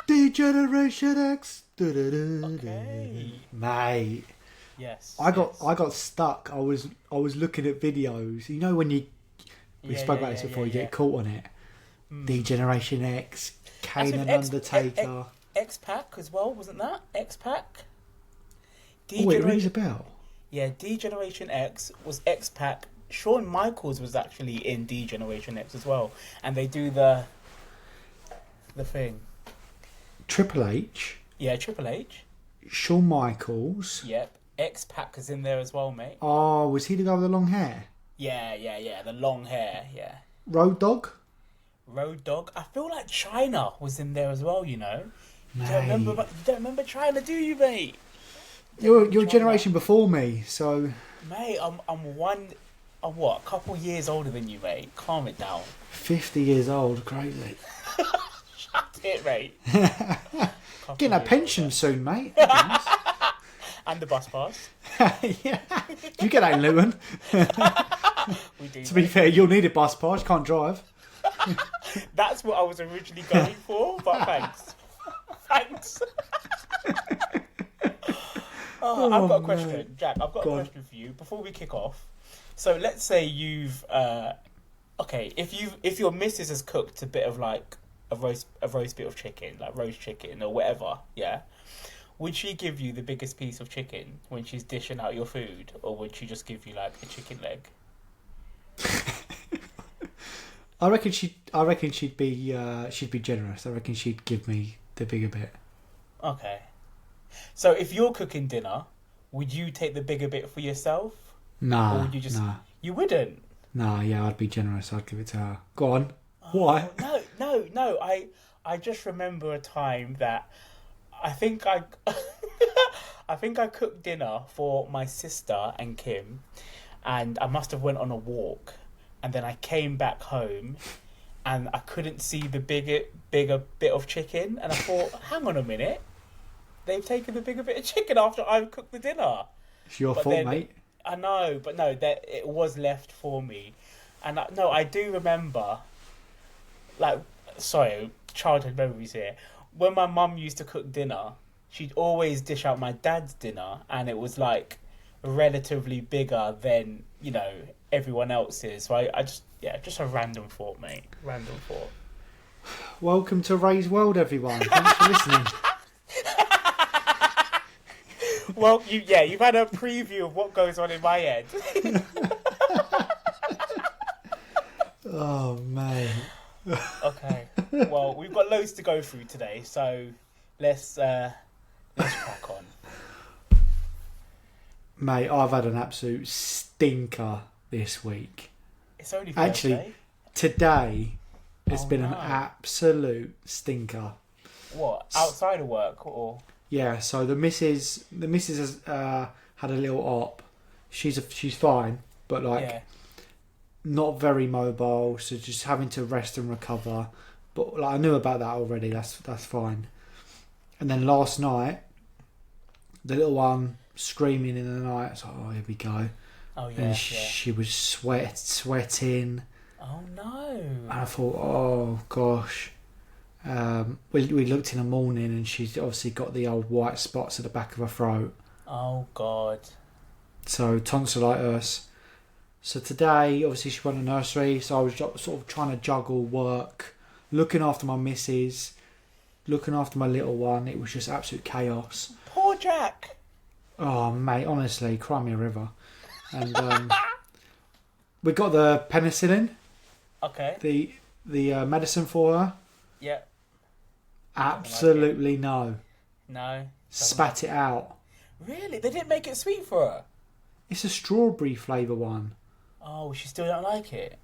Degeneration X. Okay. Mate. Yes. I got stuck. I was looking at videos. You know when we spoke about this before. You get caught on it. Degeneration X, Kane and Undertaker. X-Pac as well, wasn't that? X-Pac? Oh, it rings a bell. Yeah, D-Generation X was X-Pac. Shawn Michaels was actually in D-Generation X as well. And they do the thing. Triple H. Yeah, Triple H. Shawn Michaels. Yep. X-Pac is in there as well, mate. Oh, was he the guy with the long hair? Yeah. The long hair, yeah. Road Dogg? Road Dogg. I feel like China was in there as well, you know. You Mate. don't remember China, do you, mate? You're a generation before me, so... Mate, I'm a couple years older than you, mate. Calm it down. 50 years old, crazy. Shut it, mate. Getting a pension soon, mate. And the bus pass. Yeah. You get that in Luton. We do. To be fair, you'll need a bus pass. You can't drive. That's what I was originally going for, but thanks. I've got a question, man. Jack. I've got a question for you before we kick off. So let's say you've if your missus has cooked a bit of like a roast bit of chicken, like roast chicken or whatever, yeah. Would she give you the biggest piece of chicken when she's dishing out your food, or would she just give you like a chicken leg? I reckon she'd be generous. I reckon she'd give me the bigger bit. Okay. So if you're cooking dinner, would you take the bigger bit for yourself? Nah. Or would you just... Nah. You wouldn't? Nah, yeah, I'd be generous. I'd give it to her. Go on. Why? No. I just remember a time that I think I cooked dinner for my sister and Kim, and I must have went on a walk, and then I came back home and I couldn't see the bigger bit of chicken, and I thought, hang on a minute, they've taken the bigger bit of chicken after I've cooked the dinner. It's your fault, mate. I know, but no, that it was left for me. And I do remember, childhood memories here. When my mum used to cook dinner, she'd always dish out my dad's dinner, and it was like relatively bigger than, everyone else's. So I just a random thought, mate. Random thought. Welcome to Raeh's World, everyone. Thanks for listening. Well, you've had a preview of what goes on in my head. Oh, man. Okay. Well, we've got loads to go through today, so let's crack on. Mate, I've had an absolute stinker this week. It's only Thursday. Actually, today it's been an absolute stinker. What? Outside of work or? Yeah, so the missus has had a little op. She's fine, but not very mobile, so just having to rest and recover. But I knew about that already. That's fine. And then last night, the little one screaming in the night. I was like, oh, here we go. Oh yeah. And she was sweating. Oh no. And I thought, oh gosh. We looked in the morning, and she's obviously got the old white spots at the back of her throat. Oh God. So tonsillitis. So today, obviously, she went to nursery. So I was sort of trying to juggle work, looking after my missus, looking after my little one. It was just absolute chaos. Poor Jack. Oh mate, honestly, cry me a river. And we got the penicillin. Okay. The medicine for her. Yeah. Absolutely no. No. Spat it out. Really? They didn't make it sweet for her? It's a strawberry flavour one. Oh, she still don't like it?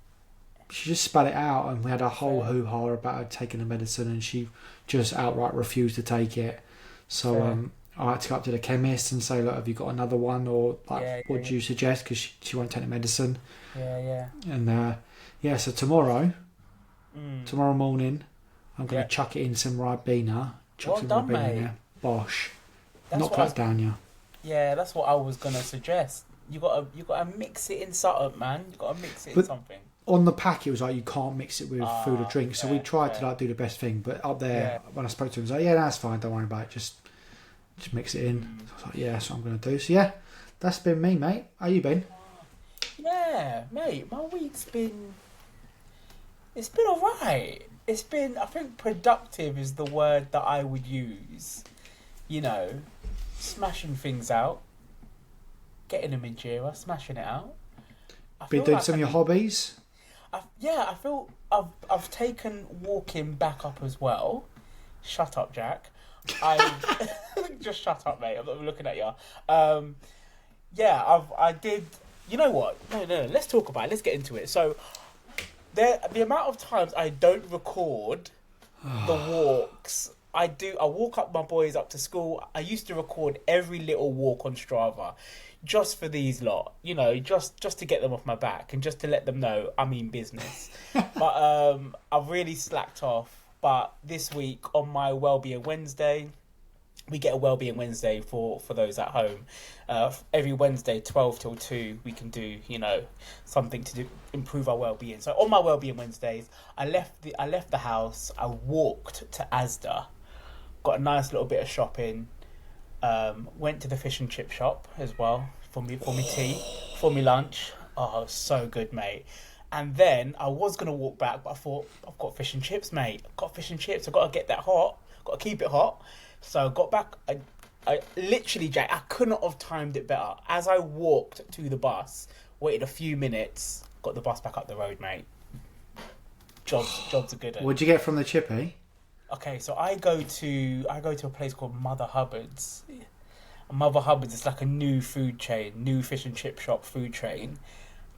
She just spat it out, and we had a whole hoo-ha about her taking the medicine, and she just outright refused to take it. So I had to go up to the chemist and say, look, have you got another one? Or what do you suggest? Because she won't take the medicine. Yeah. And so tomorrow morning, I'm going to chuck it in some Ribena. Well done, mate. In there. Bosh. Knock that down, yeah. Yeah, that's what I was going to suggest. You got to mix it in something, man. You got to mix it in something. on the pack it was like you can't mix it with food or drink. So we tried to like do the best thing, but up there when I spoke to him, he was like, "Yeah, that's fine. Don't worry about it. Just mix it in." So I was like, "Yeah, that's what I'm going to do." So yeah, that's been me, mate. How you been? Yeah, mate. My week's been. It's been alright. It's been. I think productive is the word that I would use. You know, smashing things out, getting them in Jira, smashing it out. Been doing some of your hobbies? I feel I've taken walking back up as well. Shut up, Jack. Just shut up, mate. I'm not looking at you. I did. You know what? No. Let's talk about it. Let's get into it. So, the amount of times I don't record the walks. I walk up my boys up to school. I used to record every little walk on Strava, just for these lot. You know, just to get them off my back and just to let them know I mean business. But I've really slacked off. But this week on my Wellbeing Wednesday, we get a Wellbeing Wednesday for those at home. Every Wednesday, 12 till 2, we can do, you know, something to improve our well-being. So on my Wellbeing Wednesdays, I left the house. I walked to Asda, got a nice little bit of shopping. Went to the fish and chip shop as well for me tea, for me lunch. Oh, so good, mate. And then I was gonna walk back, but I thought I've got fish and chips, mate. I've got fish and chips. I've got to get that hot. Got to keep it hot. So I got back. I literally, Jack, I could not have timed it better. As I walked to the bus, waited a few minutes, got the bus back up the road, mate. Jobs are good. What'd you get from the chippy? Okay, so I go to a place called Mother Hubbard's. And Mother Hubbard's is like a new food chain, new fish and chip shop food chain.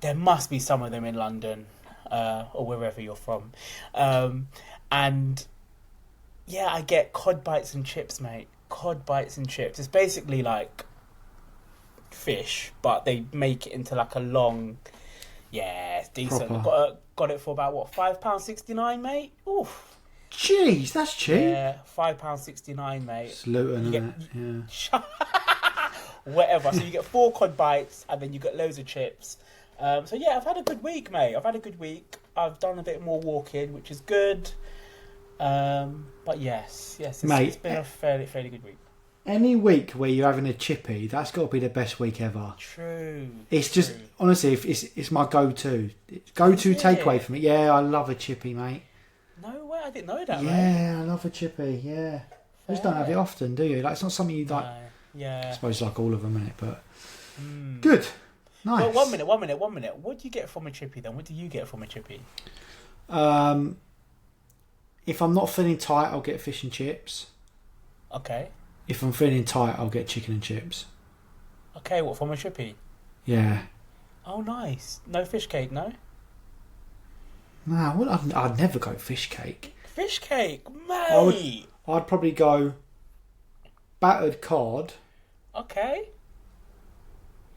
There must be some of them in London, or wherever you're from. And yeah, I get cod bites and chips, mate. Cod bites and chips. It's basically like fish, but they make it into like a long. Yeah, it's decent. Got it for about what, £5.69, mate. Oof. Jeez, that's cheap. Yeah, £5.69, mate. It's Luton, isn't it? Yeah. Whatever. So you get 4 cod bites, and then you get loads of chips. So yeah, I've had a good week, mate. I've done a bit more walking, which is good. But yes, it's been a fairly good week. Any week where you're having a chippy, that's got to be the best week ever. True. It's just, honestly, it's my go-to takeaway for me. Yeah, I love a chippy, mate. No way, I didn't know that, mate. Yeah, I love a chippy, yeah. You just don't have it often, do you? Like, it's not something you like. Yeah. I suppose like all of them, innit? But good. Nice. Well, 1 minute. What do you get from a chippy then? What do you get from a chippy? If I'm not feeling tight, I'll get fish and chips. Okay. If I'm feeling tight, I'll get chicken and chips. Okay, what, from a chippy? Yeah. Oh, nice. No fish cake, no? Nah, well, I'd never go fish cake. Fish cake, mate! I'd probably go battered cod. Okay.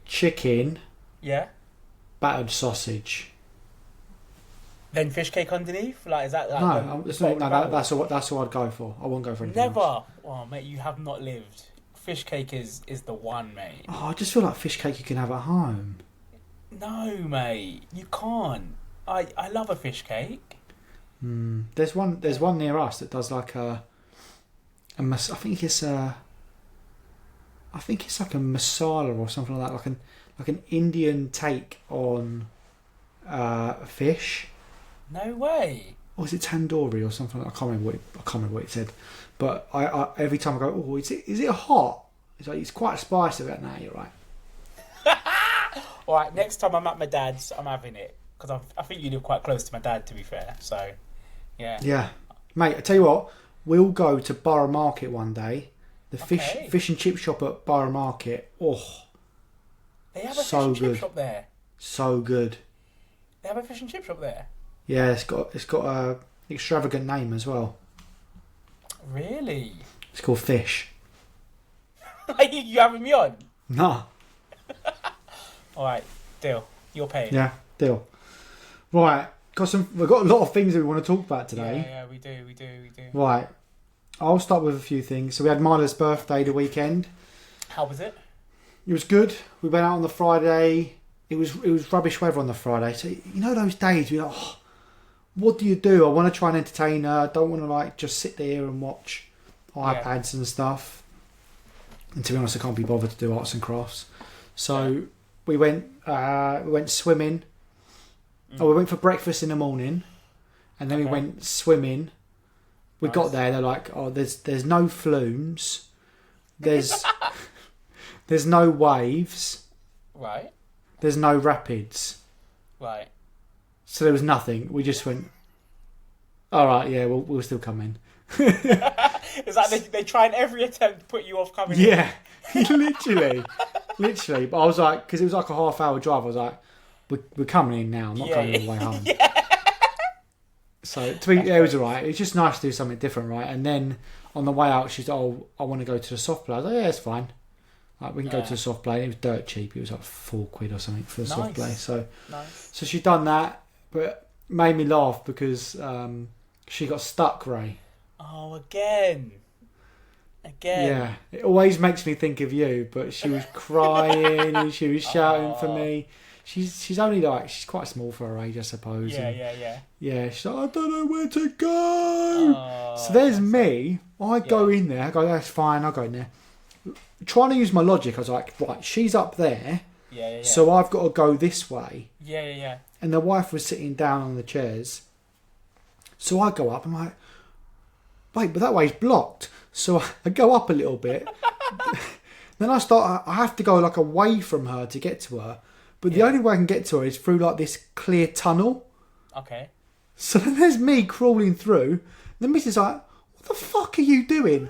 Chicken. Yeah. Battered sausage. Then fish cake underneath? Like, is that like that's all I'd go for. I won't go for anything Never. else. Oh, mate, you have not lived. Fish cake is the one, mate. Oh, I just feel like fish cake you can have at home. No, mate, you can't. I love a fish cake. There's one near us that does like I think it's like a masala or something like that, like an Indian take on fish. No way. Or is it tandoori or something? I can't remember what it said. But I every time I go, oh, is it hot? It's like, it's quite spicy. Right now, you're right. All right, next time I'm at my dad's, I'm having it because I think you live quite close to my dad. To be fair, so yeah. Yeah, mate. I tell you what, we'll go to Borough Market one day. The fish and chip shop at Borough Market. Oh, they have a fish and chip shop there. So good. They have a fish and chip shop there. Yeah, it's got a extravagant name as well. Really? It's called Fish. You having me on? Nah. All right, deal. You're paid. Yeah, deal. Right, we've got a lot of things that we want to talk about today. Yeah, we do. Right, I'll start with a few things. So we had Mila's birthday the weekend. How was it? It was good. We went out on the Friday. it was rubbish weather on the Friday. So you know those days you're like, oh, what do you do? I want to try and entertain her. I don't want to like just sit there and watch iPads and stuff. And to be honest, I can't be bothered to do arts and crafts. So we went swimming. We went for breakfast in the morning, and then we went swimming. We got there. They're like, oh, there's no flumes. There's no waves. Right. There's no rapids. Right. So there was nothing. We just went, all right, yeah, we'll still come in. It's like they try in every attempt to put you off coming in. Yeah, literally. But I was like, because it was like a half-hour drive, I was like, we're coming in now. I'm not going all the way home. So it was all right. It's just nice to do something different, right? And then on the way out, she's like, oh, I want to go to the soft play. I was like, yeah, it's fine. Like, we can go to the soft play. It was dirt cheap. It was like £4 or something for the soft play. So she's done that, but made me laugh because she got stuck, Raeh. Oh, again. Yeah, it always makes me think of you. But she was crying and she was shouting for me. She's only like, she's quite small for her age, I suppose. Yeah. She's like, I don't know where to go. So there's me. I go in there. I go, that's fine. I go in there. Trying to use my logic, I was like, right, she's up there. So I've got to go this way. And the wife was sitting down on the chairs. So I go up. I'm like, wait, but that way's blocked. So I go up a little bit. Then I have to go like away from her to get to her. But the only way I can get to her is through like this clear tunnel. Okay. So then there's me crawling through. The missus like, what the fuck are you doing?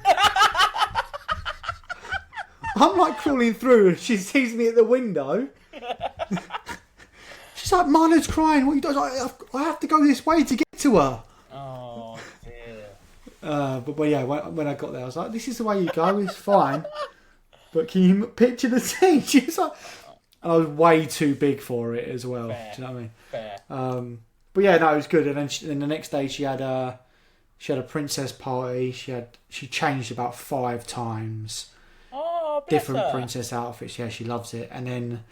I'm like crawling through and she sees me at the window. She's like, Marla's crying. What are you doing? I have to go this way to get to her. Oh, dear. But yeah, when I got there, I was like, this is the way you go. It's fine. But can you picture the scene? She was like... And I was way too big for it as well. Fair. Do you know what I mean? Fair. But yeah, no, it was good. And then the next day she had a princess party. She changed about 5 times. Oh, different princess outfits. Yeah, she loves it. And then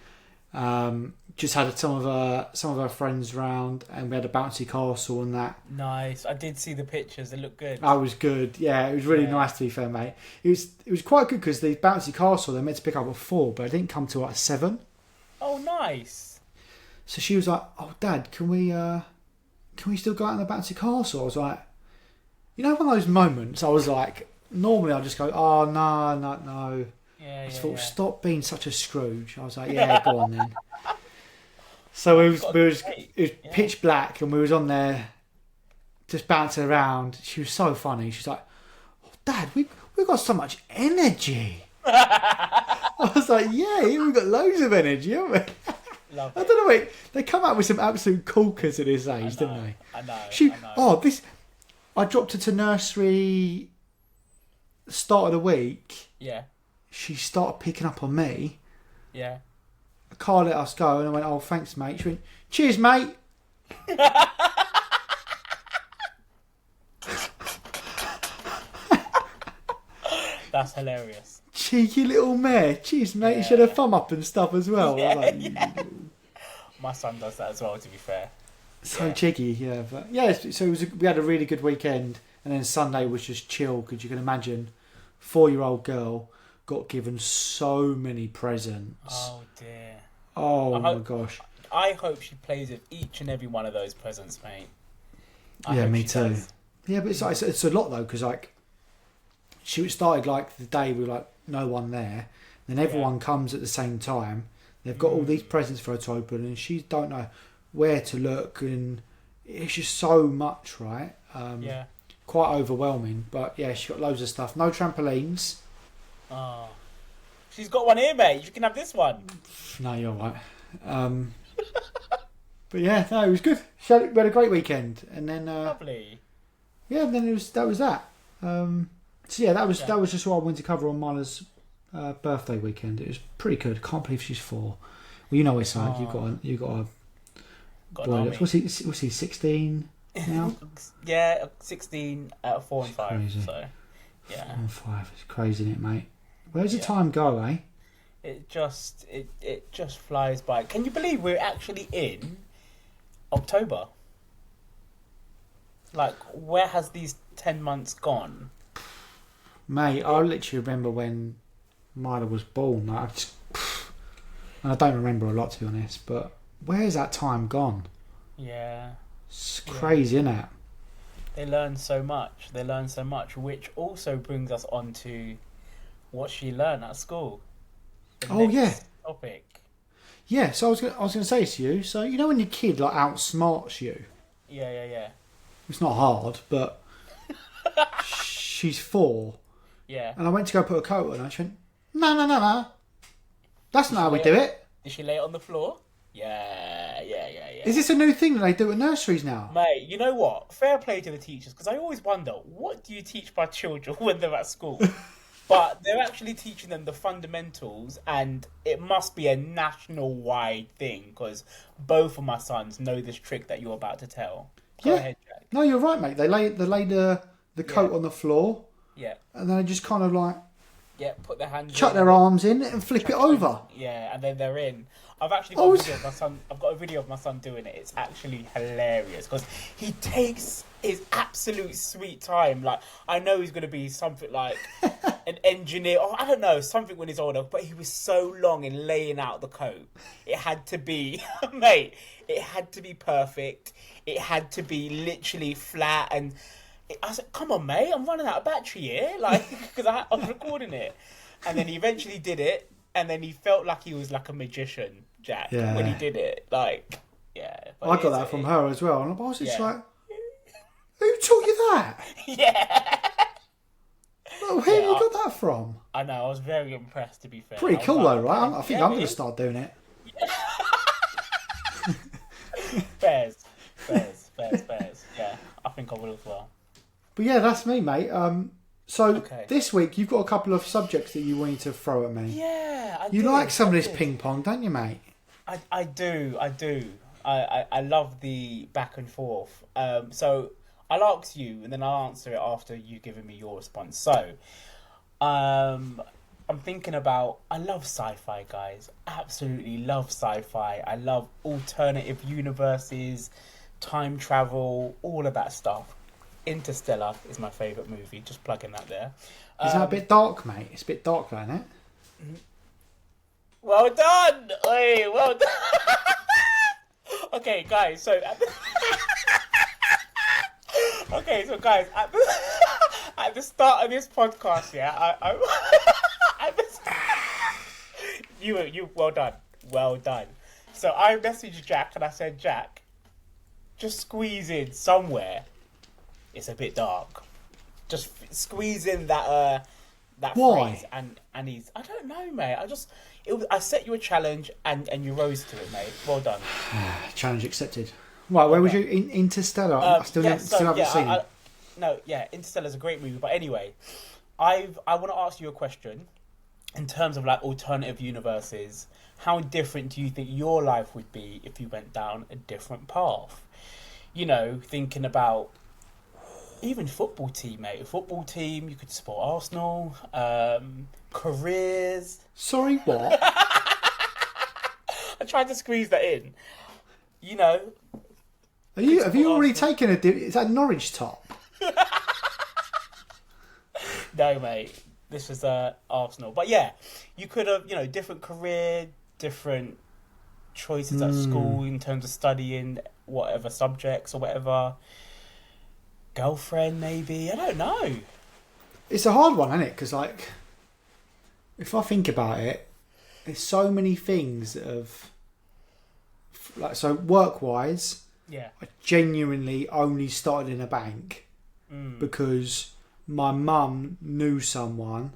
just had some of her friends round, and we had a bouncy castle and that. Nice. I did see the pictures. They look good. That was good. Yeah, it was really nice, to be fair, mate. It was quite good because the bouncy castle they're meant to pick up at 4, but I didn't come till like 7. Oh, nice. So she was like, "Oh, Dad, can we still go out in the bouncy castle?" I was like, you know, one of those moments. I was like, normally I just go, "Oh no." I just thought, stop being such a Scrooge. I was like, yeah, go on then. So it was pitch black, and we was on there, just bouncing around. She was so funny. She's like, "Oh, Dad, we've got so much energy." I was like, yeah, we've got loads of energy, haven't we? Love I don't know, wait, they come out with some absolute corkers at this age, didn't they? I know. I dropped her to nursery start of the week. Yeah. She started picking up on me. Yeah. The car let us go, and I went, "Oh, thanks, mate." She went, "Cheers, mate." That's hilarious. Cheeky little mare. Cheers, mate. Yeah. She had a thumb up and stuff as well. My son does that as well, to be fair. So cheeky, yeah. But yeah, so we had a really good weekend, and then Sunday was just chill, because you can imagine, 4-year-old girl got given so many presents. Oh dear. Oh my gosh. I hope she plays with each and every one of those presents, mate. Yeah, me too. Does. Yeah, but it's a lot though, because like she started like the day with like no one there, then everyone comes at the same time. They've got all these presents for her to open, and she don't know where to look, and it's just so much, right? Quite overwhelming. But yeah, she got loads of stuff. No trampolines. Oh, she's got one here, mate. You can have this one. No, you're right. But yeah, no, it was good. We had a great weekend, and then lovely. Yeah, and then that was that. So yeah, that was just what I wanted to cover on Marla's birthday weekend. It was pretty good. Can't believe she's 4. Well, you know what it's like. You got a boy. What's he? 16 now? Yeah, 16 out of 4 and 5. Crazy. So yeah, 4 and 5. It's crazy, isn't it, mate? Where's the time go, eh? It just flies by. Can you believe we're actually in October? Like, where has these 10 months gone? Mate, I literally remember when Mila was born. Like, I don't remember a lot, to be honest, but where's that time gone? Yeah. It's crazy, isn't it? They learn so much. Which also brings us on to what she learned at school. Topic. Yeah, so I was gonna say to you, so you know when your kid like outsmarts you? Yeah. It's not hard, but she's 4. Yeah. And I went to go put a coat on her, and she went, no. That's not how we do it. Did she lay it on the floor? Yeah. Is this a new thing that they do at nurseries now? Mate, you know what? Fair play to the teachers, because I always wonder, what do you teach my children when they're at school? But they're actually teaching them the fundamentals, and it must be a national-wide thing, because both of my sons know this trick that you're about to tell. Go ahead, Jack. No, you're right, mate. They lay the coat on the floor. Yeah. And then they just kind of like... Yeah, put their hands chuck their arms in and flip it over. Yeah, and then they're in. I've actually got a video of my son. I've got a video of my son doing it. It's actually hilarious because he takes his absolute sweet time. Like, I know he's going to be something like an engineer, or I don't know, something when he's older. But he was so long in laying out the coat. It had to be, mate. It had to be perfect. It had to be literally flat. And I said, "Come on, mate. I'm running out of battery here." Like, because I was recording it, and then he eventually did it. And then he felt like he was like a magician, Jack, when he did it. Like, yeah. But I got that from her as well. And I was just like, who taught you that? Yeah. Like, where have you got that from? I know. I was very impressed, to be fair. Pretty cool though, right? I think I'm going to start doing it. Fairs. Yeah, I think I will as well. But yeah, that's me, mate. So this week you've got a couple of subjects that you wanted to throw at me. Yeah, I You like some of this ping pong, don't you, mate? I do. I love the back and forth. So I'll ask you, and then I'll answer it after you giving me your response. So, I'm thinking about. I love sci-fi, guys. Absolutely love sci-fi. I love alternative universes, time travel, all of that stuff. Interstellar is my favourite movie. Just plugging that there. Is that a bit dark, mate? It's a bit dark, though, isn't it? Well done! Hey, well done! Okay, guys. So, at the start of this podcast, yeah, you well done. So I messaged Jack and I said, Jack, just squeeze in somewhere. It's a bit dark. Just squeeze in that phrase, and he's. I don't know, mate. I set you a challenge, and you rose to it, mate. Well done. Challenge accepted. Right, where was you? Interstellar. I still haven't seen it. Interstellar's a great movie. But anyway, I want to ask you a question. In terms of like alternative universes, how different do you think your life would be if you went down a different path? You know, thinking about. Even football team, mate. Football team, you could support Arsenal. Careers. Sorry, what? I tried to squeeze that in. You know. Have you already taken a dip? Is that Norwich top? No, mate. This was Arsenal. But yeah, you could have, different career, different choices at school in terms of studying whatever subjects or whatever. Girlfriend, maybe. I don't know. It's a hard one, isn't it? Because, like, if I think about it, there's so many things that have... Like, so work-wise, I genuinely only started in a bank because my mum knew someone...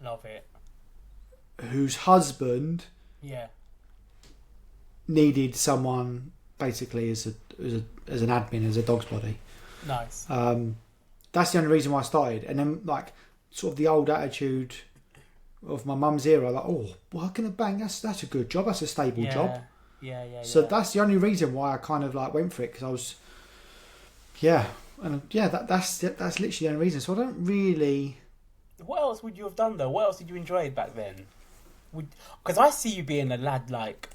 Love it. ...whose husband... ...needed someone, basically, as an admin, as a dog's body. Nice. That's the only reason why I started. And then, like, sort of the old attitude of my mum's era, like, oh, working a bank, that's a good job, that's a stable job. So that's the only reason why I kind of, like, went for it, because I was, that's literally the only reason. So I don't really... What else would you have done, though? What else did you enjoy back then? Because I see you being a lad like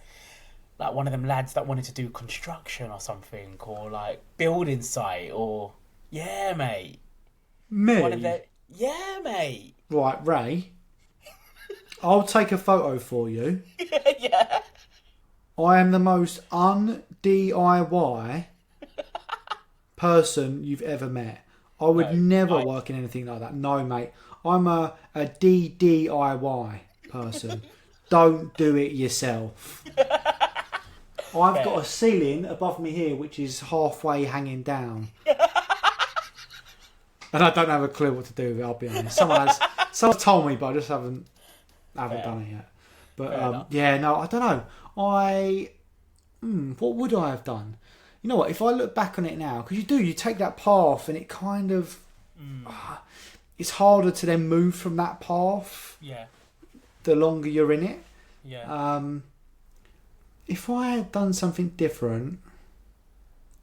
one of them lads that wanted to do construction or something, or like building site, or yeah, mate. Me? Yeah, mate. Right, Ray. I'll take a photo for you. Yeah. I am the most un-DIY person you've ever met. I would never work in anything like that. No, mate. I'm a DDIY person. Don't do it yourself. I've got a ceiling above me here which is halfway hanging down. And I don't have a clue what to do with it, I'll be honest. Someone's told me, but I just haven't done it yet. But I don't know. What would I have done? You know what? If I look back on it now, because you take that path, and it kind of it's harder to then move from that path. Yeah. The longer you're in it. Yeah. If I had done something different,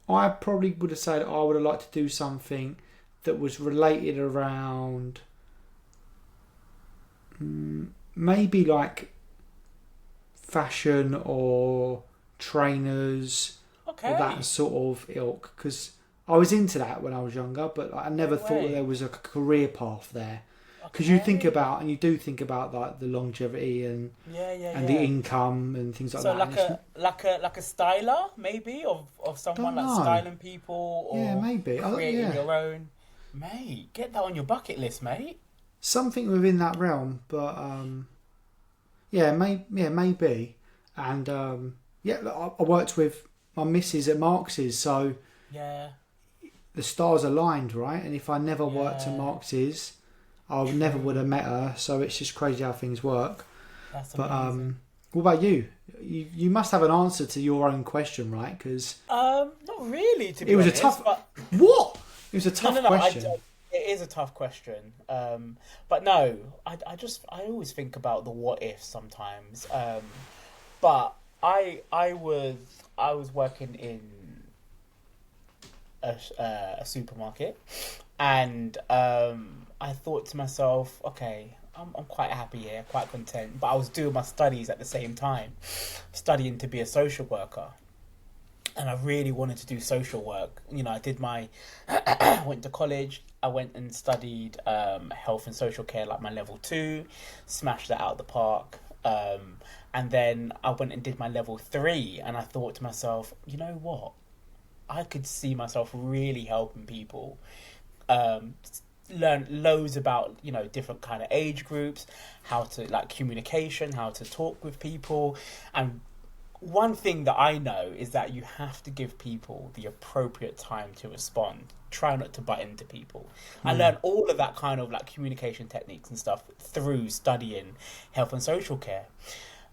I probably would have said I would have liked to do something that was related around maybe like fashion or trainers or that sort of ilk, because I was into that when I was younger, but I never thought that there was a career path there. Because you think about, and you do think about like the longevity and the income and things like that. So like a styler maybe of someone like styling people, or maybe creating your own. Mate, get that on your bucket list, mate. Something within that realm, but maybe. And I worked with my missus at Marx's, so the stars aligned, right? And if I never worked at Marx's, I never would have met her. So it's just crazy how things work. That's amazing. What about you? You must have an answer to your own question, right? Because not really. To be honest, a tough. What? It was a tough question. It is a tough question. But no, I always think about the what if sometimes. But I was working in a supermarket, and I thought to myself, okay, I'm quite happy here, quite content. But I was doing my studies at the same time, studying to be a social worker. And I really wanted to do social work. You know, I did went to college. I went and studied health and social care, like my level 2, smashed that out of the park. And then I went and did my level 3, and I thought to myself, you know what? I could see myself really helping people. Learn loads about, you know, different kind of age groups, how to like communication, how to talk with people. And one thing that I know is that you have to give people the appropriate time to respond. Try not to butt into people. I learned all of that kind of like communication techniques and stuff through studying health and social care.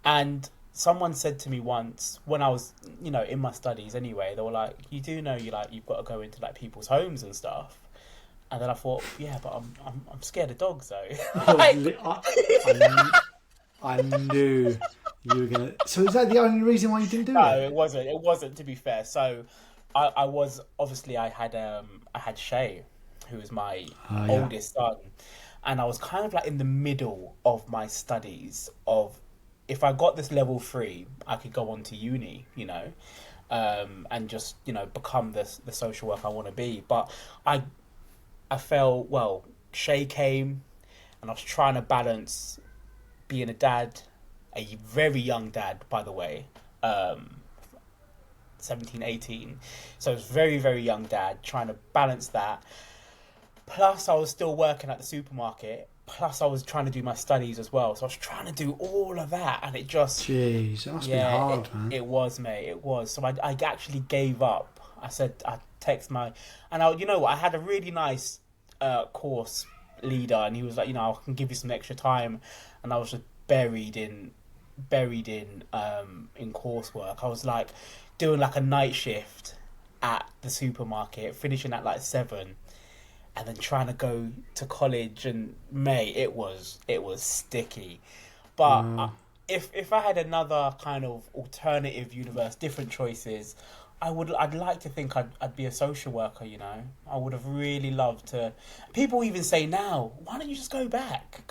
And someone said to me once, when I was, you know, in my studies anyway, they were like, you do know you've got to go into like people's homes and stuff. And then I thought, yeah, but I'm scared of dogs though. I knew you were gonna. So is that the only reason why you didn't do it? No, it wasn't. It wasn't, to be fair. So I was obviously I had Shay, who was my oldest son, and I was kind of like in the middle of my studies of, if I got this level 3, I could go on to uni, you know, and just, you know, become the social worker I want to be. But I felt, well, Shay came, and I was trying to balance being a dad, a very young dad, by the way, 17, 18. So I was very, very young dad, trying to balance that. Plus, I was still working at the supermarket. Plus, I was trying to do my studies as well. So I was trying to do all of that, and it just... Jeez, that must be hard, man. It was, mate. It was. So I actually gave up. I said, I text my... And you know what? I had a really nice course leader, and he was like, you know, I can give you some extra time. And I was just buried in coursework. I was like doing like a night shift at the supermarket, finishing at like 7, and then trying to go to college. And mate, it was sticky. But if I had another kind of alternative universe, different choices, I'd like to think I'd be a social worker, you know. I would have really loved to. People even say now, why don't you just go back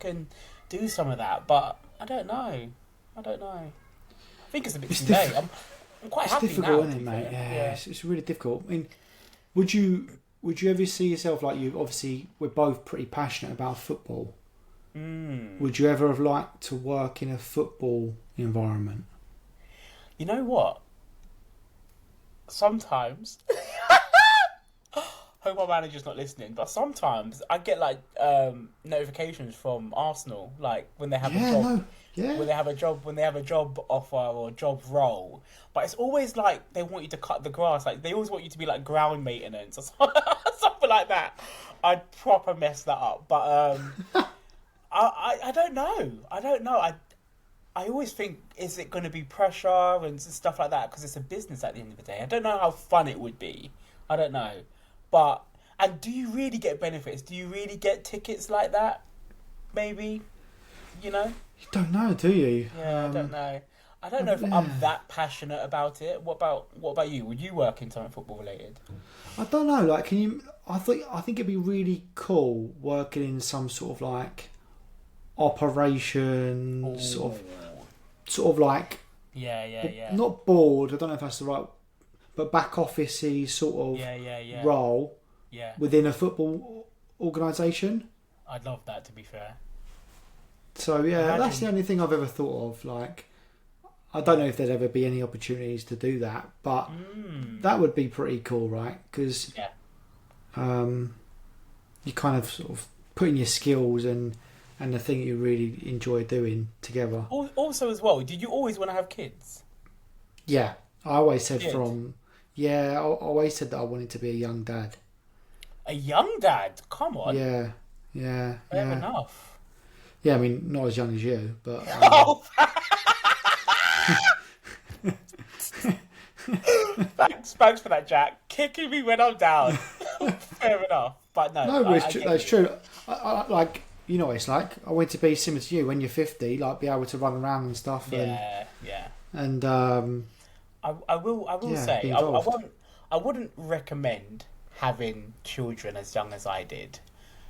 and do some of that? But I don't know. I think it's a bit too late. I'm quite happy now. It's difficult, isn't it, mate? Yeah. It's really difficult. I mean, would you ever see yourself like you? Obviously, we're both pretty passionate about football. Would you ever have liked to work in a football environment? You know what? Sometimes, hope my manager's not listening, but sometimes I get like notifications from Arsenal, like when they have a job. Yeah. When they have a job offer or job role, but it's always like they want you to cut the grass. Like they always want you to be like ground maintenance or something like that. I'd proper mess that up. But I don't know. I always think, is it going to be pressure and stuff like that? Because it's a business at the end of the day. I don't know how fun it would be. I don't know. And do you really get benefits? Do you really get tickets like that? Maybe, you know? You don't know, do you? Yeah, I don't know. I don't know if I'm that passionate about it. What about you? Would you work in something football related? I don't know. Like, can you? I think it'd be really cool working in some sort of like operation, sort of like not board. I don't know if that's the right, but back officey sort of role within a football organisation. I'd love that, to be fair. So that's the only thing I've ever thought of. Like, I don't know if there'd ever be any opportunities to do that, but that would be pretty cool, right? Because you kind of sort of putting your skills and the thing you really enjoy doing together. Also, as well, did you always want to have kids? Yeah, I always said I always said that I wanted to be a young dad. A young dad? Come on. Yeah. Fair enough. Yeah, I mean, not as young as you, but... Thanks for that, Jack. Kicking me when I'm down. Fair enough. But no, that's true. I like, you know what it's like. I want to be similar to you when you're 50, like be able to run around and stuff. Yeah. And I will say, I wouldn't recommend having children as young as I did.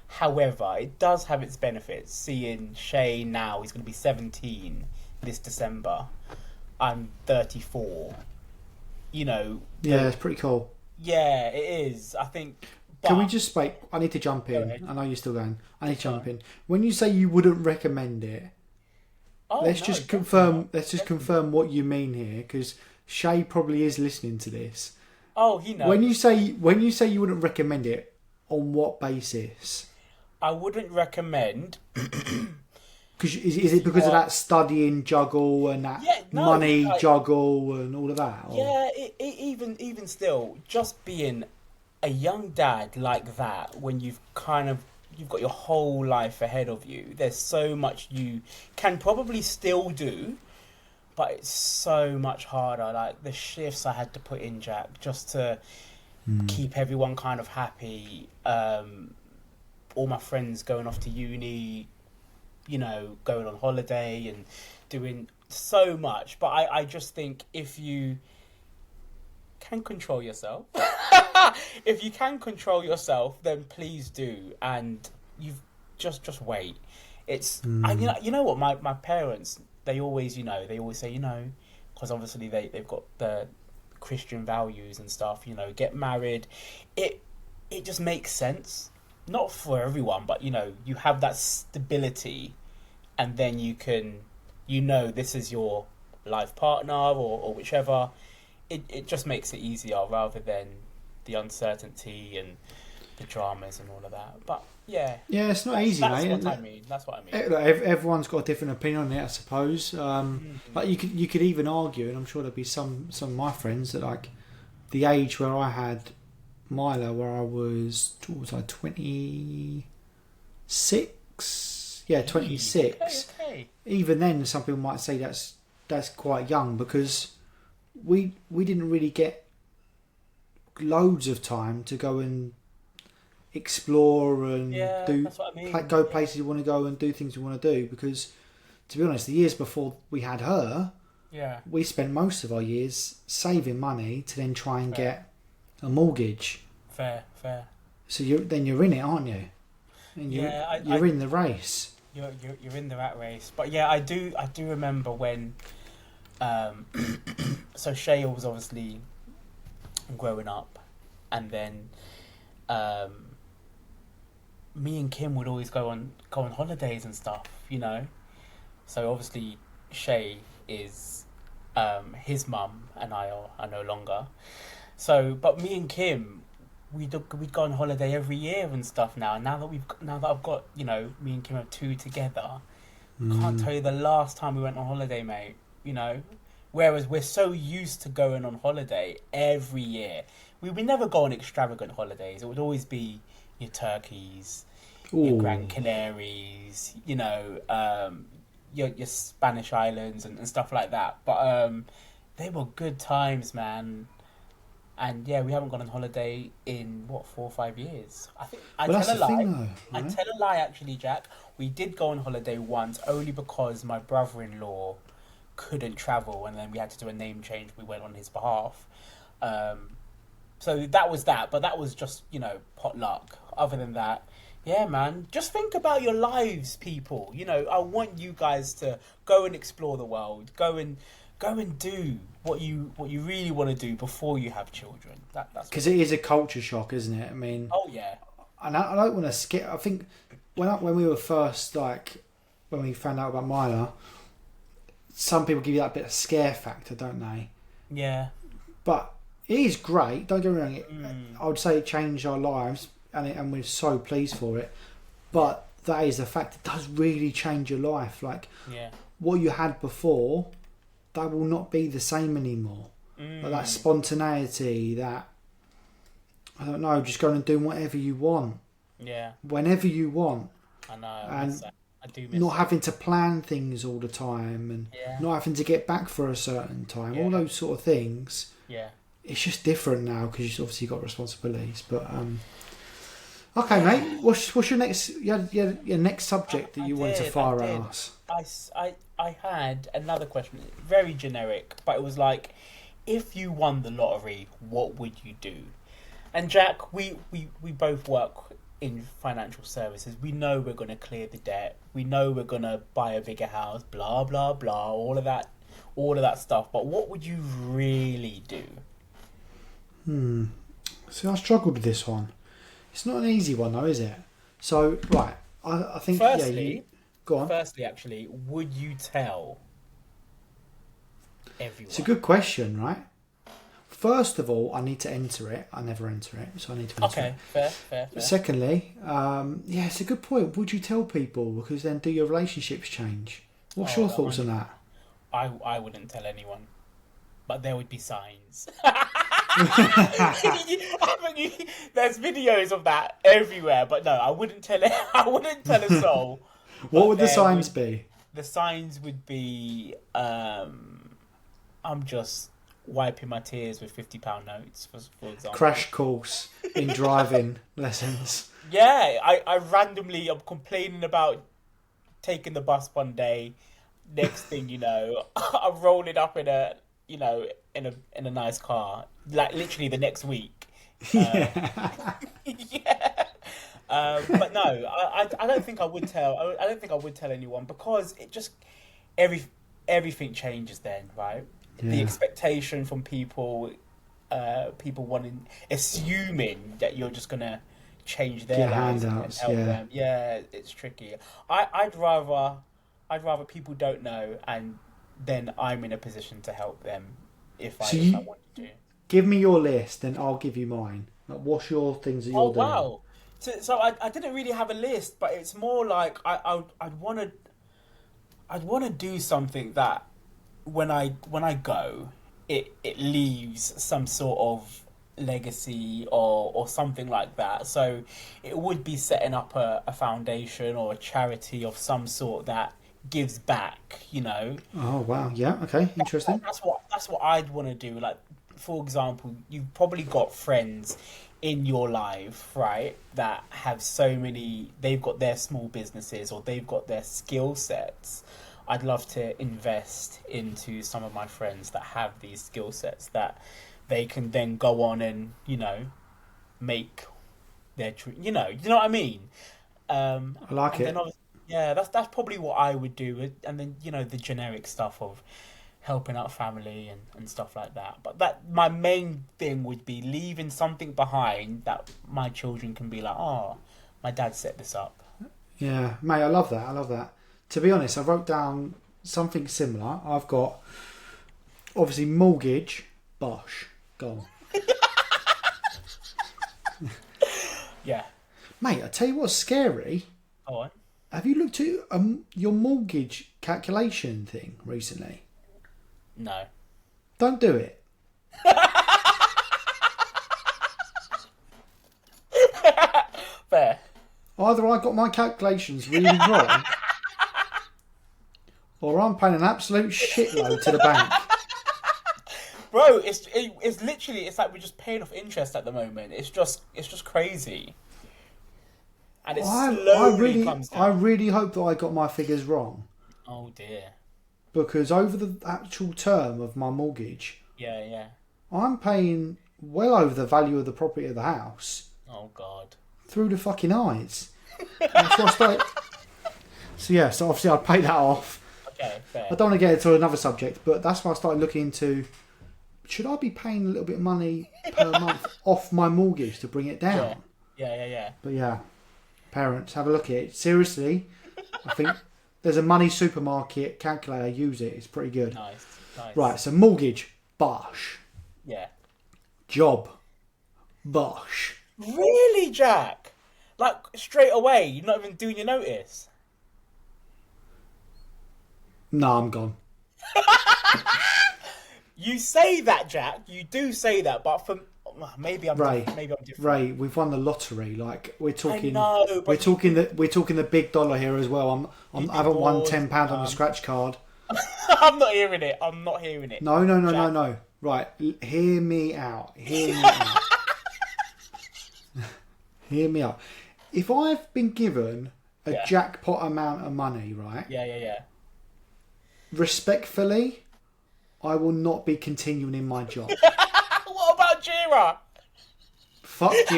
However, it does have its benefits. Seeing Shay now, he's going to be 17 this December. I'm 34. You know. Yeah, it's pretty cool. Yeah, it is. I think. Can we just wait? I need to jump in. I know you're still going. I need to jump in. When you say you wouldn't recommend it, let's just confirm what you mean here, because Shay probably is listening to this. Oh, he knows. When you say you wouldn't recommend it, on what basis? I wouldn't recommend. Because is it because of that studying juggle and that money juggle and all of that? Or? Yeah, even still, just being a young dad like that, when you've got your whole life ahead of you. There's so much you can probably still do, but it's so much harder. Like the shifts I had to put in, Jack, just to keep everyone kind of happy. All my friends going off to uni, you know, going on holiday and doing so much. But I just think if you can control yourself, then please do. And you've just wait. It's you know what, my parents, they always say, because obviously they've got the Christian values and stuff, get married. It just makes sense. Not for everyone, but you have that stability, and then you can, this is your life partner or whichever. It just makes it easier rather than the uncertainty and the dramas and all of that. But yeah, it's not easy, mate. That's what I mean. Everyone's got a different opinion on it, I suppose. Like you could even argue, and I'm sure there'll be some of my friends that, like, the age where I had Mila, where I was 26? Yeah, 26. Okay. Even then, some people might say that's quite young, because we didn't really get loads of time to go and explore and go places you want to go and do things you want to do. Because, to be honest, the years before we had her, we spent most of our years saving money to then try and get a mortgage. Fair. So you're in it, aren't you? And you're in the race. You're in the rat race. But yeah, I do remember when so Shay was obviously growing up, and then me and Kim would always go on holidays and stuff, you know. So obviously Shay is his mum and I are no longer. So, but me and Kim, we'd go on holiday every year and stuff now. And now that I've got, you know, me and Kim are two together, can't tell you the last time we went on holiday, mate. You know, whereas we're so used to going on holiday every year, we would never go on extravagant holidays. It would always be your Turkeys, your Gran Canaries, you know, your Spanish islands and stuff like that. But they were good times, man. And yeah, we haven't gone on holiday in 4 or 5 years. I think I Well, that's tell a the lie. thing, though, I right? tell a lie, actually, Jack. We did go on holiday once, only because my brother-in-law couldn't travel, and then we had to do a name change. We went on his behalf. So that was that, but that was just, you know, potluck. Other than that, yeah, man, just think about your lives, people. You know, I want you guys to go and explore the world. Go and do what you really want to do before you have children. That's Because it is a culture shock, isn't it? I mean, oh yeah, and I don't want to skip. I think when we were first, like, when we found out about Mila, some people give you that bit of scare factor, don't they? yeah, But it is great. Don't get me wrong. I would say it changed our lives, and we're so pleased for it. But that is the fact. It does really change your life. Like, yeah, what you had before, that will not be the same anymore. Like that spontaneity, that, I don't know, just going and doing whatever you want, yeah. whenever you want, I know. and I do miss not that. having to plan things all the time, and Yeah. not having to get back for a certain time. Yeah. All those sort of things. Yeah. It's just different now because you've obviously got responsibilities. But okay, mate. What's your next your next subject that you want to fire at us? I had another question, very generic, but it was like, if you won the lottery, what would you do? And Jack, we both work in financial services. We know we're going to clear the debt. We know we're going to buy a bigger house, blah, blah, blah, all of that stuff. But what would you really do? See, I struggled with this one. It's not an easy one though, is it? So, right, I think go on. Firstly, actually, would you tell everyone? It's a good question, right? First of all, I need to enter it. I never enter it, so I need to enter it. Okay, fair. Secondly, yeah, it's a good point. Would you tell people? Because then do your relationships change? What's your thoughts on that? I wouldn't tell anyone, but there would be signs. There's videos of that everywhere, but no, I wouldn't tell it. I wouldn't tell a soul. What would the signs be? The signs would be, I'm just wiping my tears with £50 notes, for example. Crash course in driving lessons. Yeah, I randomly, I'm complaining about taking the bus one day. Next thing you know, I'm rolling up in a nice car, like literally the next week. Yeah. But no, I don't think I would tell. I don't think I would tell anyone, because it just everything changes then, right? Yeah. The expectation from people assuming that you're just gonna change their lives and help them. Yeah, it's tricky. I'd rather people don't know, and then I'm in a position to help them if I want to. Give me your list, then I'll give you mine. Like, what's your things that you're doing? Oh wow! So I didn't really have a list, but it's more like I'd want to do something that when I go, it leaves some sort of legacy or something like that. So it would be setting up a foundation or a charity of some sort that gives back, you know. Oh wow, yeah, okay, interesting. That's what I'd want to do. Like, for example, you've probably got friends in your life, right, that have they've got their small businesses or they've got their skill sets. I'd love to invest into some of my friends that have these skill sets that they can then go on and, you know, make their, you know what I mean? I like it. Yeah, that's probably what I would do, and then the generic stuff of helping out family and stuff like that. But that my main thing would be leaving something behind that my children can be like, oh, my dad set this up. Yeah, mate, I love that. I love that. To be honest, I wrote down something similar. I've got, obviously, mortgage, bosh, gone. Yeah. Mate, I tell you what's scary. Go on. Have you looked at your mortgage calculation thing recently? No. Don't do it. Fair. Either I got my calculations really wrong, or I'm paying an absolute shitload to the bank. Bro, it's literally, it's like we're just paying off interest at the moment. It's just crazy. And it slowly comes down. I really hope that I got my figures wrong. Oh dear. Because over the actual term of my mortgage, Yeah. I'm paying well over the value of the property of the house. Oh God. Through the fucking eyes. That's why I started. So obviously I'd pay that off. Okay, fair. I don't want to get into another subject, but that's why I started looking into, should I be paying a little bit of money per month off my mortgage to bring it down? Yeah. But yeah, parents, have a look at it. Seriously, I think there's a money supermarket calculator. Use it. It's pretty good. Nice. Right, so mortgage, bosh. Yeah. Job, bosh. Really, Jack? Like, straight away, you're not even doing your notice? No, I'm gone. You say that, Jack. You do say that, but maybe I'm different. Ray, we've won the lottery. Like we're talking, I know, we're talking the big dollar here as well. I haven't won £10 on the scratch card. I'm not hearing it. No. Right, hear me out. Hear me out. If I've been given a jackpot amount of money, right? Yeah. Respectfully, I will not be continuing in my job. What about Jira? Fuck you.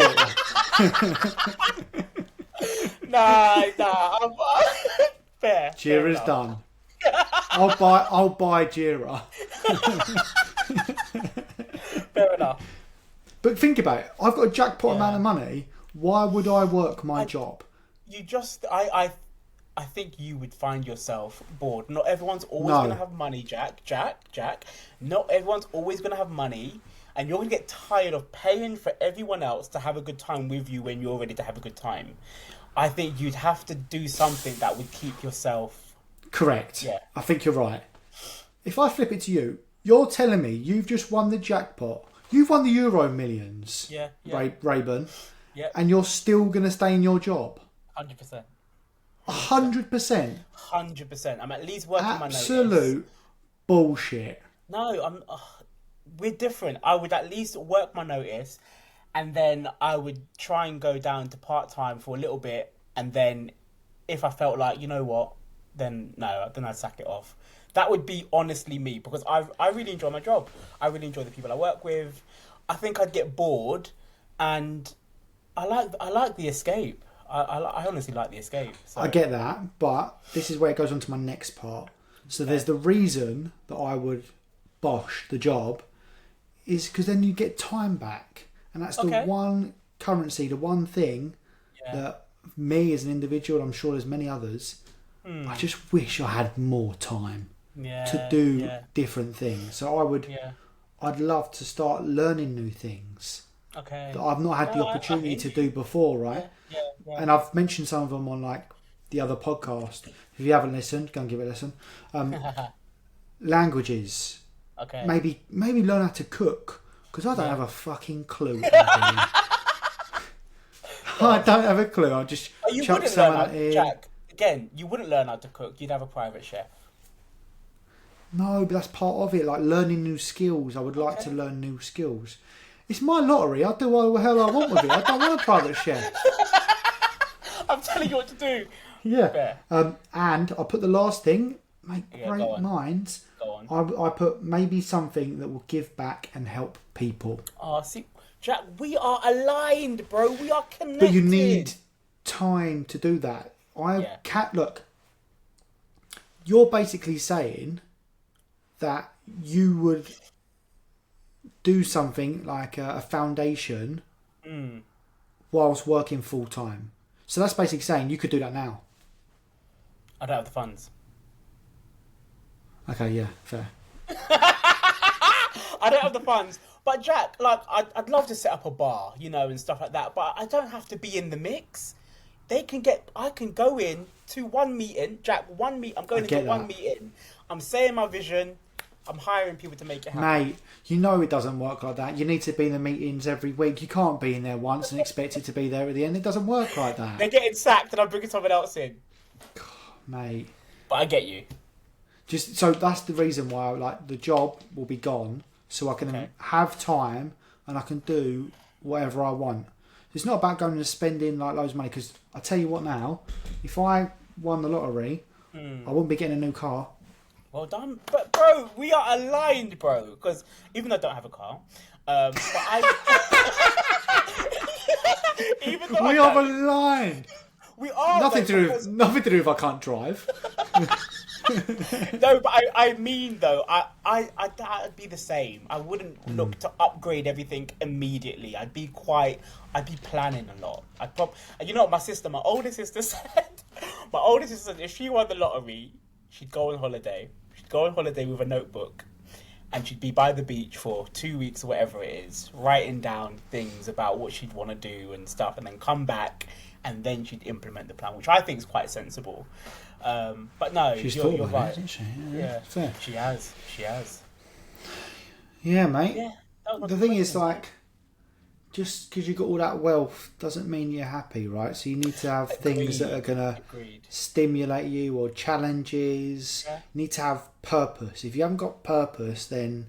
Nah. Fair. Jira's done. I'll buy Jira. Fair enough. But think about it. I've got a jackpot amount of money. Why would I work my job? I think you would find yourself bored. Not everyone's always going to have money, Jack. Not everyone's always going to have money. And you're going to get tired of paying for everyone else to have a good time with you when you're ready to have a good time. I think you'd have to do something that would keep yourself... Correct. Yeah. I think you're right. If I flip it to you, you're telling me you've just won the jackpot. You've won the Euro Millions. Yeah. Rayburn. Yeah. And you're still going to stay in your job. 100%. 100%. 100%. I'm at least working my notice. Absolute bullshit. No, we're different. I would at least work my notice, and then I would try and go down to part-time for a little bit, and then if I felt like, you know what, then I'd sack it off. That would be honestly me, because I really enjoy my job. I really enjoy the people I work with. I think I'd get bored, and I like the escape. I honestly like the escape. So. I get that, but this is where it goes on to my next part. So there's the reason that I would bosh the job is because then you get time back. And that's the one currency, the one thing that me as an individual, I'm sure there's many others, I just wish I had more time to do different things. So I'd love to start learning new things that I've not had the opportunity to do before, right? Yeah. And I've mentioned some of them on like the other podcast. If you haven't listened, go and give it a listen. Languages. Okay. Maybe learn how to cook, because I don't have a fucking clue. I don't have a clue. I just chuck someone in. Jack, again, you wouldn't learn how to cook. You'd have a private chef. No, but that's part of it. Like learning new skills. I would like to learn new skills. It's my lottery. I'll do what the hell I want with it. I don't want a private chef. I'm telling you what to do. Yeah. And I put the last thing. Make great minds. Go on. I put maybe something that will give back and help people. Oh, see, Jack, we are aligned, bro. We are connected. But you need time to do that. Look, you're basically saying that you would do something like a foundation whilst working full time. So that's basically saying you could do that now. I don't have the funds. Okay, yeah, fair. I don't have the funds. But Jack, like, I'd love to set up a bar, you know, and stuff like that. But I don't have to be in the mix. I can go in to one meeting, Jack, I'm going into one meeting. I'm saying my vision. I'm hiring people to make it happen. Mate, you know it doesn't work like that. You need to be in the meetings every week. You can't be in there once and expect it to be there at the end. It doesn't work like that. They're getting sacked and I'm bringing someone else in. God, mate. But I get you. Just so that's the reason why, like, the job will be gone, so I can have time and I can do whatever I want. It's not about going and spending like loads of money. Because I tell you what, now, if I won the lottery, I wouldn't be getting a new car. Well done, but bro, we are aligned, bro. Because even though I don't have a car, but even though we are aligned. We are nothing to do if I can't drive. No, but I mean though, I'd be the same. I wouldn't look to upgrade everything immediately. I'd be planning a lot. You know what my older sister said? My older sister said if she won the lottery, she'd go on holiday. She'd go on holiday with a notebook, and she'd be by the beach for 2 weeks or whatever it is, writing down things about what she'd want to do and stuff, and then come back, and then she'd implement the plan, which I think is quite sensible. But no, you're right. Hasn't she? Yeah, fair. She has. Yeah, mate. Yeah, the thing is, like, just because you've got all that wealth doesn't mean you're happy, right? So you need to have things that are going to stimulate you or challenges. Yeah. You need to have purpose. If you haven't got purpose, then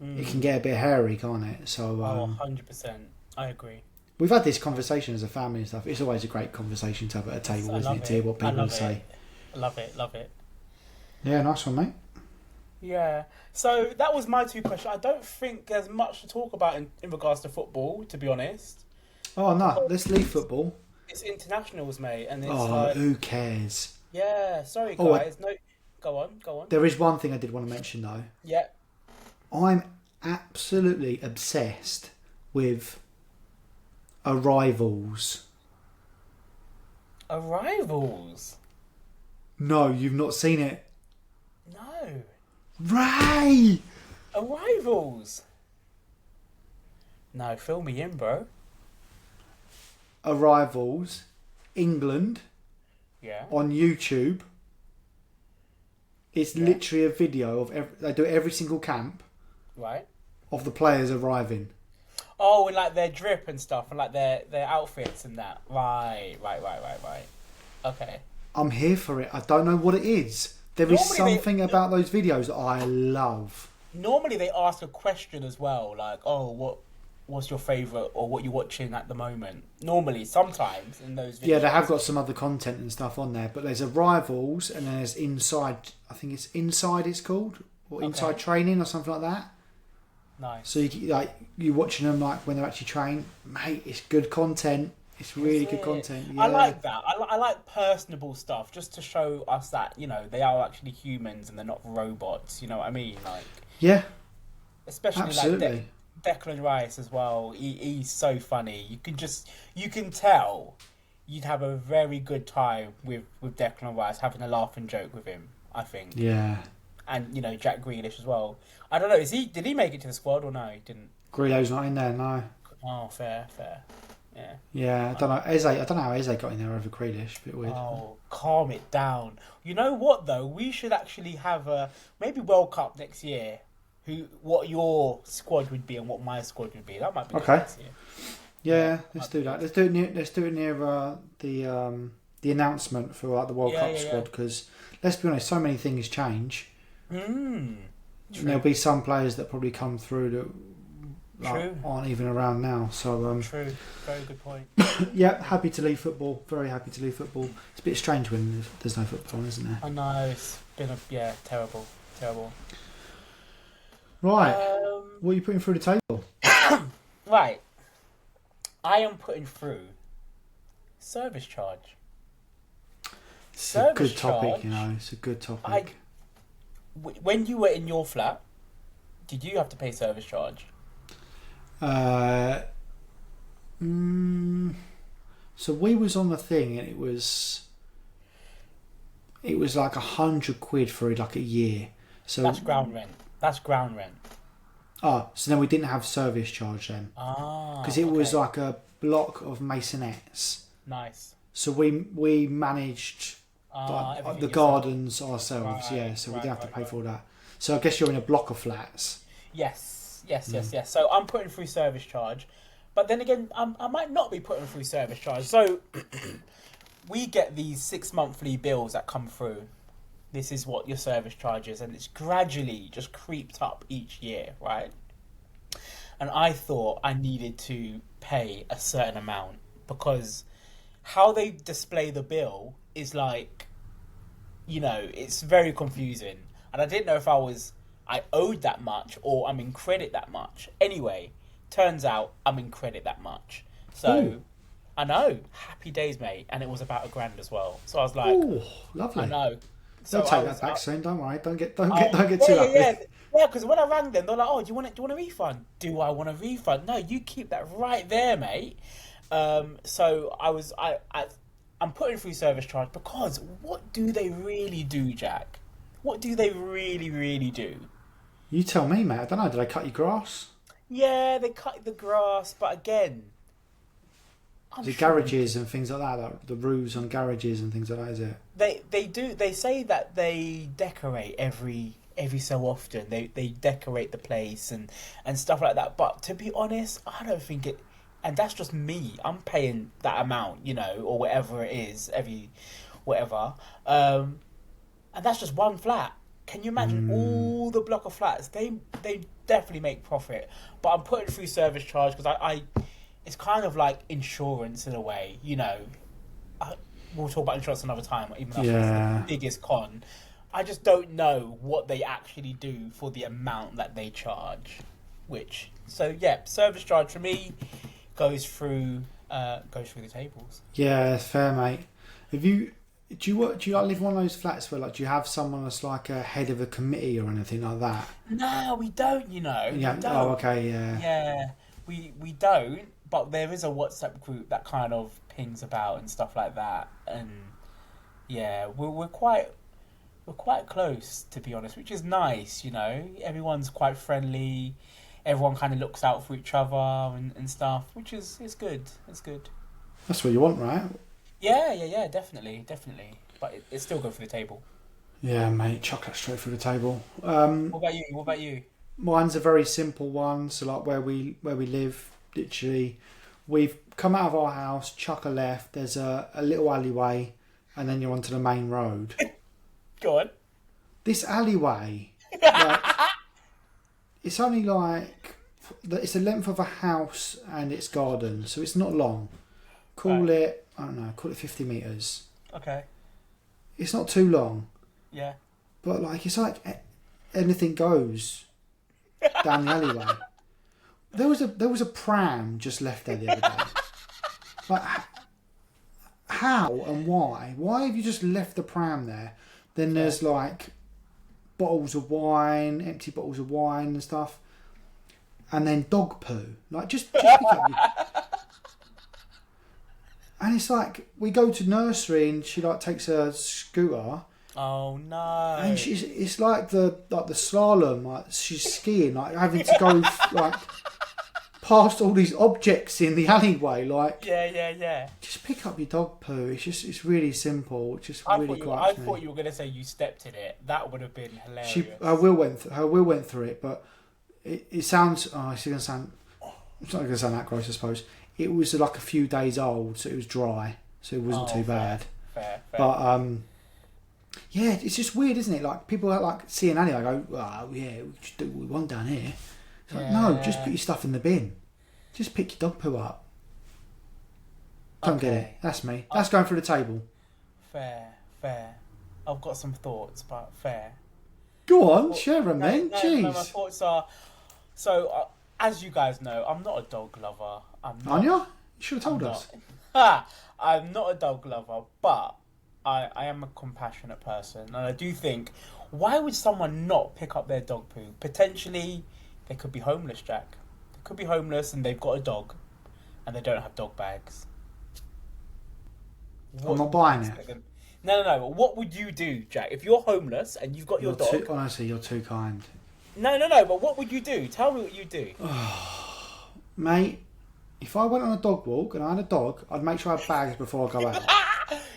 it can get a bit hairy, can't it? So, 100%. I agree. We've had this conversation as a family and stuff. It's always a great conversation to have at a table, isn't it? To hear what people say. Love it. Yeah, nice one, mate. Yeah. So that was my two questions. I don't think there's much to talk about in regards to football, to be honest. Oh, no. Let's leave football. It's internationals, mate. And it's who cares? Yeah, sorry, guys. No, go on. There is one thing I did want to mention, though. Yeah. I'm absolutely obsessed with Arrivals. Arrivals? No, you've not seen it. No. Raeh! Arrivals? No, fill me in, bro. Arrivals, England. Yeah. On YouTube. It's literally a video of they do it every single camp. Right. Of the players arriving. Oh, and like their drip and stuff, and like their outfits and that. Right. Okay. I'm here for it. I don't know what it is. There is something about those videos that I love. Normally they ask a question as well, like, oh, what's your favourite, or what you're watching at the moment. Normally, sometimes in those videos. Yeah, they have got some other content and stuff on there, but there's Arrivals and then there's Inside, I think it's Inside it's called, or Inside Training or something like that. Nice. So you're watching them like when they're actually trained, mate. It's good content. It's really good content. Yeah. I like that. I like personable stuff, just to show us that they are actually humans and they're not robots. You know what I mean? Like especially absolutely. Like Declan Rice as well. He's so funny. You can tell you'd have a very good time with Declan Rice, having a laugh and joke with him. I think. Yeah. And Jack Grealish as well. I don't know. Did he make it to the squad or no? He didn't. Grealish's not in there, no. Oh, fair. Yeah. Yeah, I don't know. I don't know how Eze got in there over Grealish. A bit weird. Oh, calm it down. You know what though? We should actually have maybe World Cup next year. What your squad would be and what my squad would be. That might be good next year. Yeah, let's do that. Let's do it near the announcement for like the World Cup squad, because let's be honest, so many things change. There'll be some players that probably come through that aren't even around now. So true, very good point. Yeah, happy to leave football. Very happy to leave football. It's a bit strange when there's no football, isn't there? I know, it's been terrible. Right, what are you putting through the table? Right, I am putting through service charge. It's a good Service topic, charge. you know. It's a good topic. When you were in your flat, did you have to pay service charge? Uh, so we was on the thing, and it was like £100 for like a year. So That's ground rent. That's ground rent. so then we didn't have service charge then, because it was like a block of masonettes. Nice. So we managed the gardens ourselves, so we didn't have to pay for all that. So I guess you're in a block of flats. Yes. So I'm putting through service charge, but then again, I might not be putting through service charge. So we get these 6 monthly bills that come through. This is what your service charge is, and it's gradually just creeped up each year, right? And I thought I needed to pay a certain amount because how they display the bill is like, it's very confusing. And I didn't know if I owed that much or I'm in credit that much. Anyway, turns out I'm in credit that much. So, Ooh. I know, happy days, mate. And it was about £1,000 as well. So I was like, oh, lovely. I know. They'll So take that back soon. Don't worry. Don't get too happy. Yeah, because when I rang them, they're like, "Oh, do you want a refund? Do I want a refund? No, you keep that right there, mate." So I'm putting through service charge because what do they really do, Jack? What do they really, really do? You tell me, mate. I don't know. Did they cut your grass? Yeah, they cut the grass, but again, The garages and things like that, like the roofs on garages and things like that, is it? They do. They say that they decorate every so often. They decorate the place and stuff like that. But to be honest, I don't think it. And that's just me. I'm paying that amount, or whatever it is, whatever. And that's just one flat. Can you imagine all the block of flats? They definitely make profit. But I'm putting through service charge because I it's kind of like insurance in a way, we'll talk about insurance another time, even though it's the biggest con. I just don't know what they actually do for the amount that they charge. Service charge for me goes through the tables. Yeah, that's fair, mate. Do you like live in one of those flats where do you have someone that's like a head of a committee or anything like that? No, we don't. Yeah. We don't. Oh, okay. Yeah. Yeah, we don't. But there is a WhatsApp group that kind of pings about and stuff like that, and yeah, we're quite close, to be honest, which is nice. Everyone's quite friendly. Everyone kind of looks out for each other and stuff, which is good. It's good. That's what you want, right? Yeah, definitely. But it's still good for the table. Yeah, mate, chuck that straight through the table. What about you? Mine's a very simple one. So like where we live, literally, we've come out of our house, chuck a left. There's a little alleyway, and then you're onto the main road. Go on. This alleyway, it's only it's the length of a house and its garden, so it's not long. Call it 50 metres. Okay. It's not too long. Yeah. But it's like anything goes down the alleyway. There was a pram just left there the other day. How and why? Why have you just left the pram there? Then there's bottles of wine, empty bottles of wine and stuff, and then dog poo. Just pick up your... And it's we go to nursery and she takes a scooter. Oh no! And it's like the slalom, she's skiing, having to go past all these objects in the alleyway, Yeah. Just pick up your dog poo. It's really simple. I thought you were gonna say you stepped in it. That would have been hilarious. Her will went through it, but it sounds. Oh, it's gonna sound. It's not gonna sound that gross, I suppose. It was a few days old, so it was dry, so it wasn't too bad. Fair. But yeah, it's just weird, isn't it? People see an alleyway, go, oh yeah, we just do what we want down here. It's no, just put your stuff in the bin. Just pick your dog poo up. Don't get it. That's me. That's going through the table. Fair. I've got some thoughts, but fair. Go on, share them then. Jeez. No, my thoughts are... So, as you guys know, I'm not a dog lover. Aren't you? You should have told us. I'm not a dog lover, but I am a compassionate person, and I do think, why would someone not pick up their dog poo? Potentially, they could be homeless, Jack. They could be homeless and they've got a dog, and they don't have dog bags. I'm not buying it. No. What would you do, Jack, if you're homeless and you've got your dog? Honestly, you're too kind. No. But what would you do? Tell me what you do. Mate, if I went on a dog walk and I had a dog, I'd make sure I had bags before I go out.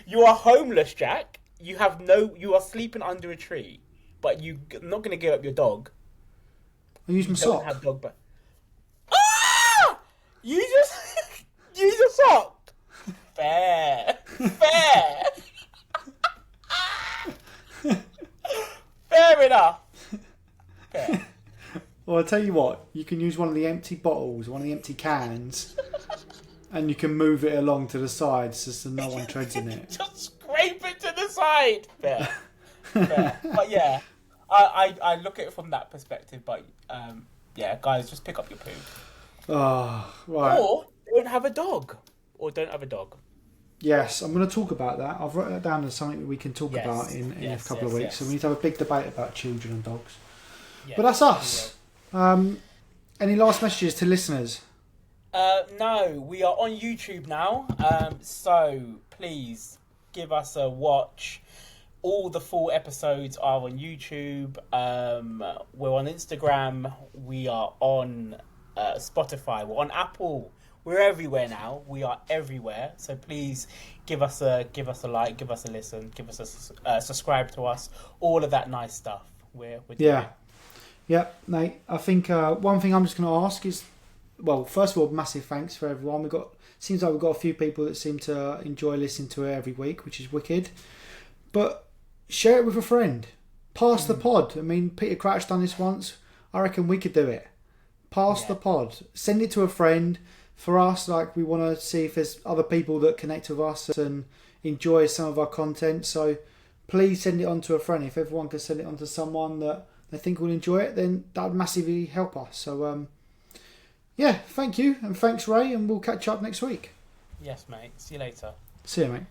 You are homeless, Jack. You are sleeping under a tree, but you're not going to give up your dog. I use my sock. Have dog bags. Ah! You just use a sock. Fair. Fair enough. Fair. Well, I'll tell you what, you can use one of the empty bottles, one of the empty cans, and you can move it along to the side so no one treads in it. Just scrape it to the side. Fair. But yeah, I look at it from that perspective. But yeah, guys, just pick up your poo. Oh, right. Or don't have a dog. Yes, I'm going to talk about that. I've written that down as something that we can talk about in a couple of weeks. Yes. So we need to have a big debate about children and dogs. Yes, but that's us. Any last messages to listeners? No, we are on YouTube now. So please give us a watch. All the full episodes are on YouTube. We're on Instagram. We are on Spotify. We're on Apple. We're everywhere now. We are everywhere. So please give us a like, give us a listen, give us a subscribe to us. All of that nice stuff. We're doing. Yeah, Nate. I think one thing I'm just going to ask is, well, first of all, massive thanks for everyone. Seems like we've got a few people that seem to enjoy listening to it every week, which is wicked. But share it with a friend. Pass the pod. I mean, Peter Crouch done this once. I reckon we could do it. Pass the pod. Send it to a friend. For us, we want to see if there's other people that connect with us and enjoy some of our content. So please send it on to a friend. If everyone can send it on to someone that they think will enjoy it, then that would massively help us. So thank you, and thanks, Ray, and we'll catch up next week. Yes, mate. See you later. See you, mate.